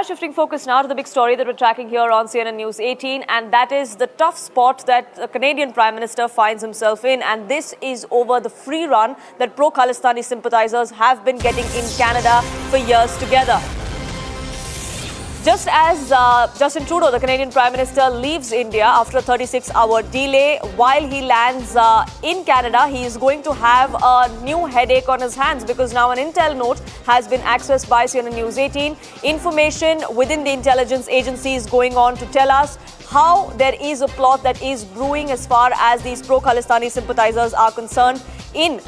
are shifting focus now to the big story that we're tracking here on CNN News 18, and that is the tough spot that the Canadian Prime Minister finds himself in. And this is over the free run that pro-Khalistani sympathizers have been getting in Canada for years together. Just as Justin Trudeau, the Canadian Prime Minister, leaves India after a 36-hour delay, while he lands in Canada, he is going to have a new headache on his hands because now an intel note has been accessed by CNN News 18. Information within the intelligence agency is going on to tell us how there is a plot that is brewing as far as these pro-Khalistani sympathizers are concerned in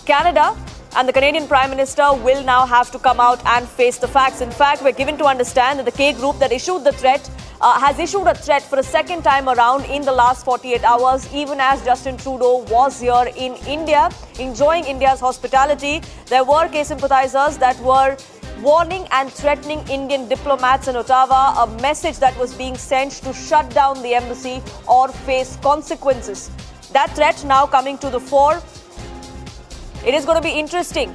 Canada. And the Canadian Prime Minister will now have to come out and face the facts. In fact, we're given to understand that the K group that issued the threat has issued a threat for a second time around in the last 48 hours, even as Justin Trudeau was here in India, enjoying India's hospitality. There were K sympathizers that were warning and threatening Indian diplomats in Ottawa, a message that was being sent to shut down the embassy or face consequences. That threat now coming to the fore. It is going to be interesting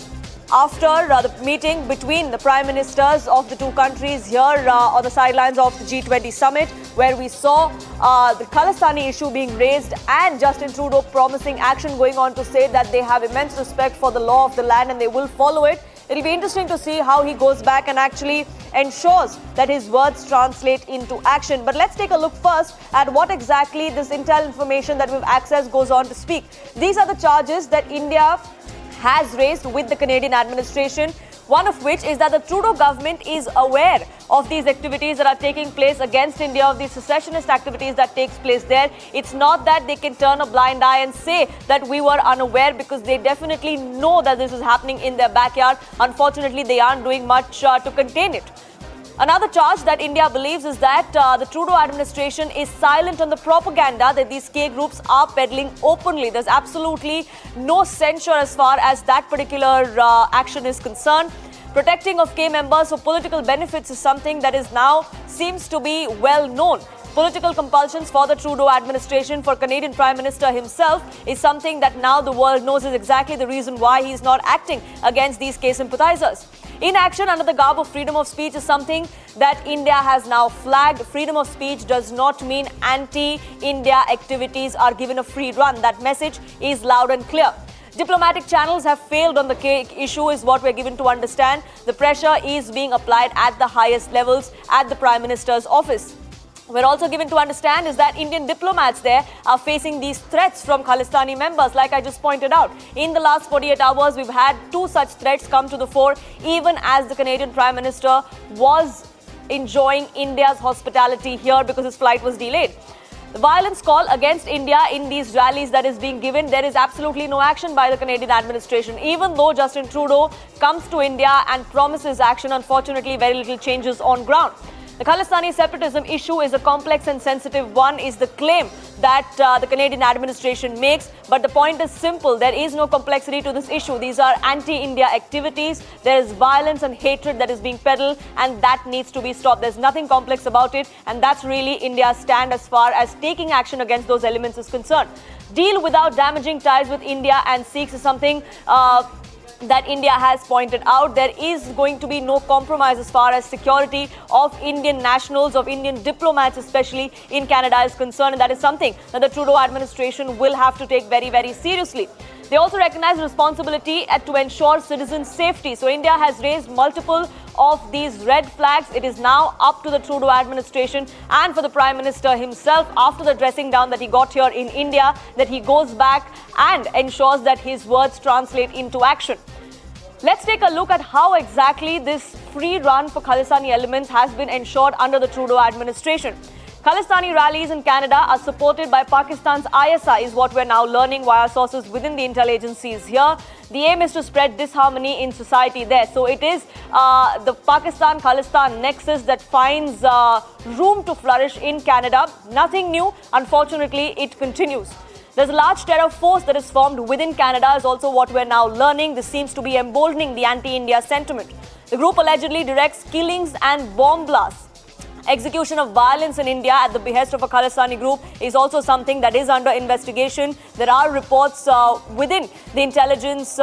after the meeting between the prime ministers of the two countries here on the sidelines of the G20 summit, where we saw the Khalistani issue being raised and Justin Trudeau promising action, going on to say that they have immense respect for the law of the land and they will follow it. It'll be interesting to see how he goes back and actually ensures that his words translate into action. But let's take a look first at what exactly this intel information that we've accessed goes on to speak. These are the charges that India has raised with the Canadian administration, one of which is that the Trudeau government is aware of these activities that are taking place against India, of these secessionist activities that takes place there. It's not that they can turn a blind eye and say that we were unaware, because they definitely know that this is happening in their backyard. Unfortunately, they aren't doing much to contain it. Another charge that India believes is that the Trudeau administration is silent on the propaganda that these K groups are peddling openly. There's absolutely no censure as far as that particular action is concerned. Protecting of K members for political benefits is something that is now seems to be well known. Political compulsions for the Trudeau administration, for Canadian Prime Minister himself, is something that now the world knows is exactly the reason why he is not acting against these K sympathizers. Inaction under the garb of freedom of speech is something that India has now flagged. Freedom of speech does not mean anti-India activities are given a free run. That message is loud and clear. Diplomatic channels have failed on the K issue is what we're given to understand. The pressure is being applied at the highest levels at the Prime Minister's office. We're also given to understand is that Indian diplomats there are facing these threats from Khalistani members, like I just pointed out. In the last 48 hours, we've had two such threats come to the fore, even as the Canadian Prime Minister was enjoying India's hospitality here because his flight was delayed. The violence call against India in these rallies that is being given, there is absolutely no action by the Canadian administration. Even though Justin Trudeau comes to India and promises action, unfortunately, very little changes on ground. The Khalistani separatism issue is a complex and sensitive one, is the claim that the Canadian administration makes. But the point is simple. There is no complexity to this issue. These are anti-India activities. There is violence and hatred that is being peddled, and that needs to be stopped. There's nothing complex about it, and that's really India's stand as far as taking action against those elements is concerned. Deal without damaging ties with India and Sikhs is something that India has pointed out. There is going to be no compromise as far as security of Indian nationals, of Indian diplomats, especially in Canada, is concerned. And that is something that the Trudeau administration will have to take very, very seriously. They also recognize responsibility to ensure citizen safety. So India has raised multiple of these red flags. It is now up to the Trudeau administration and for the Prime Minister himself, after the dressing down that he got here in India, that he goes back and ensures that his words translate into action. Let's take a look at how exactly this free run for Khalistani elements has been ensured under the Trudeau administration. Khalistani rallies in Canada are supported by Pakistan's ISI, is what we're now learning via sources within the intel agencies here. The aim is to spread disharmony in society there. So it is the Pakistan-Khalistan nexus that finds room to flourish in Canada. Nothing new. Unfortunately, it continues. There's a large terror force that is formed within Canada is also what we're now learning. This seems to be emboldening the anti-India sentiment. The group allegedly directs killings and bomb blasts. Execution of violence in India at the behest of a Khalistani group is also something that is under investigation. There are reports within the intelligence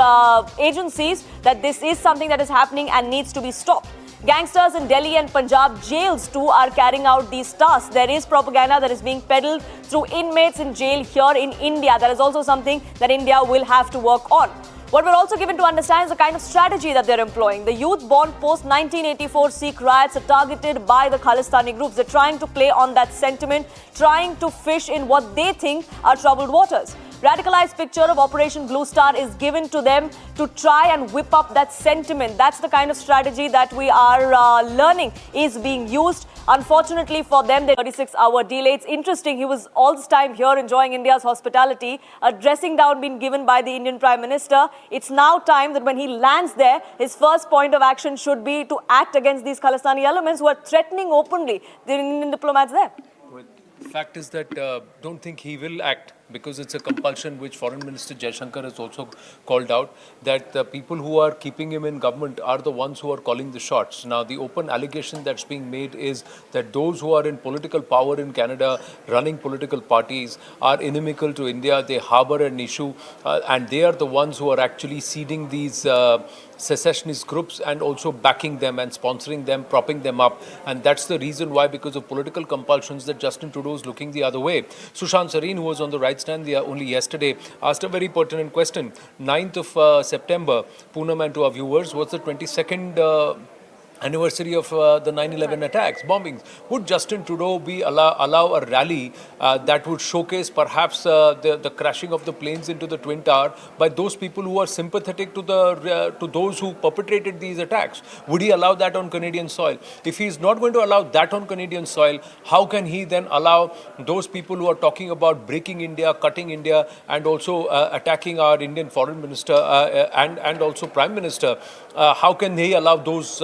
agencies that this is something that is happening and needs to be stopped. Gangsters in Delhi and Punjab jails too are carrying out these tasks. There is propaganda that is being peddled through inmates in jail here in India. That is also something that India will have to work on. What we're also given to understand is the kind of strategy that they're employing. The youth born post-1984 Sikh riots are targeted by the Khalistani groups. They're trying to play on that sentiment, trying to fish in what they think are troubled waters. Radicalized picture of Operation Blue Star is given to them to try and whip up that sentiment. That's the kind of strategy that we are learning is being used. Unfortunately for them, the 36-hour delay. It's interesting, he was all this time here enjoying India's hospitality, a dressing down being given by the Indian Prime Minister. It's now time that when he lands there, his first point of action should be to act against these Khalistani elements who are threatening openly the Indian diplomats there. Well, the fact is that don't think he will act, because it's a compulsion which Foreign Minister Jaishankar has also called out, that the people who are keeping him in government are the ones who are calling the shots. Now, the open allegation that's being made is that those who are in political power in Canada, running political parties, are inimical to India. They harbor an issue and they are the ones who are actually seeding these secessionist groups and also backing them and sponsoring them, propping them up. And that's the reason why, because of political compulsions, that Justin Trudeau is looking the other way. Sushant Sareen, who was on the right stand only yesterday, asked a very pertinent question. 9th of September, Poonam, and to our viewers, was the 22nd anniversary of the 9/11 attacks, bombings. Would Justin Trudeau allow a rally that would showcase perhaps the crashing of the planes into the Twin Tower by those people who are sympathetic to those who perpetrated these attacks? Would he allow that on Canadian soil? If he is not going to allow that on Canadian soil, how can he then allow those people who are talking about breaking India, cutting India, and also attacking our Indian Foreign Minister and also Prime Minister? How can he allow those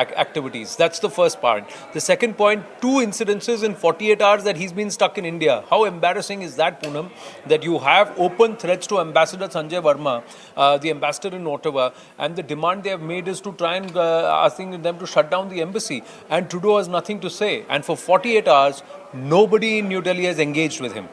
activities? That's the first part. The second point, 2 incidences in 48 hours that he's been stuck in India. How embarrassing is that, Poonam, that you have open threats to Ambassador Sanjay Verma, the ambassador in Ottawa, and the demand they have made is to try and asking them to shut down the embassy, and Trudeau has nothing to say. And for 48 hours, nobody in New Delhi has engaged with him.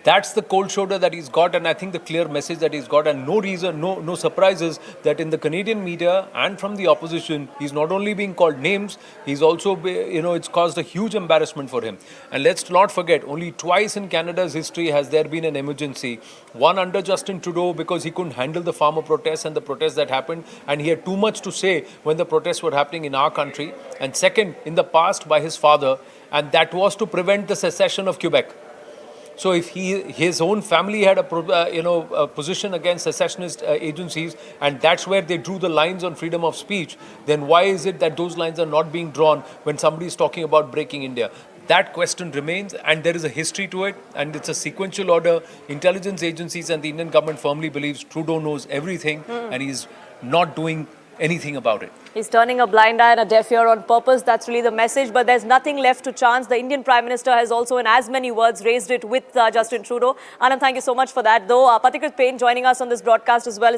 That's the cold shoulder that he's got, and I think the clear message that he's got, and no reason, no surprises that in the Canadian media and from the opposition, he's not only being called names, he's also, it's caused a huge embarrassment for him. And let's not forget, only twice in Canada's history has there been an emergency. One under Justin Trudeau, because he couldn't handle the farmer protests and the protests that happened, and he had too much to say when the protests were happening in our country. And second, in the past by his father, and that was to prevent the secession of Quebec. So if his own family had a position against secessionist agencies, and that's where they drew the lines on freedom of speech, then why is it that those lines are not being drawn when somebody is talking about breaking India? That question remains, and there is a history to it, and it's a sequential order. Intelligence agencies and the Indian government firmly believes Trudeau knows everything, and he's not doing anything about it. He's turning a blind eye and a deaf ear on purpose. That's really the message. But there's nothing left to chance. The Indian Prime Minister has also, in as many words, raised it with Justin Trudeau. Anand, thank you so much for that. Though, Patikrit Payne joining us on this broadcast as well.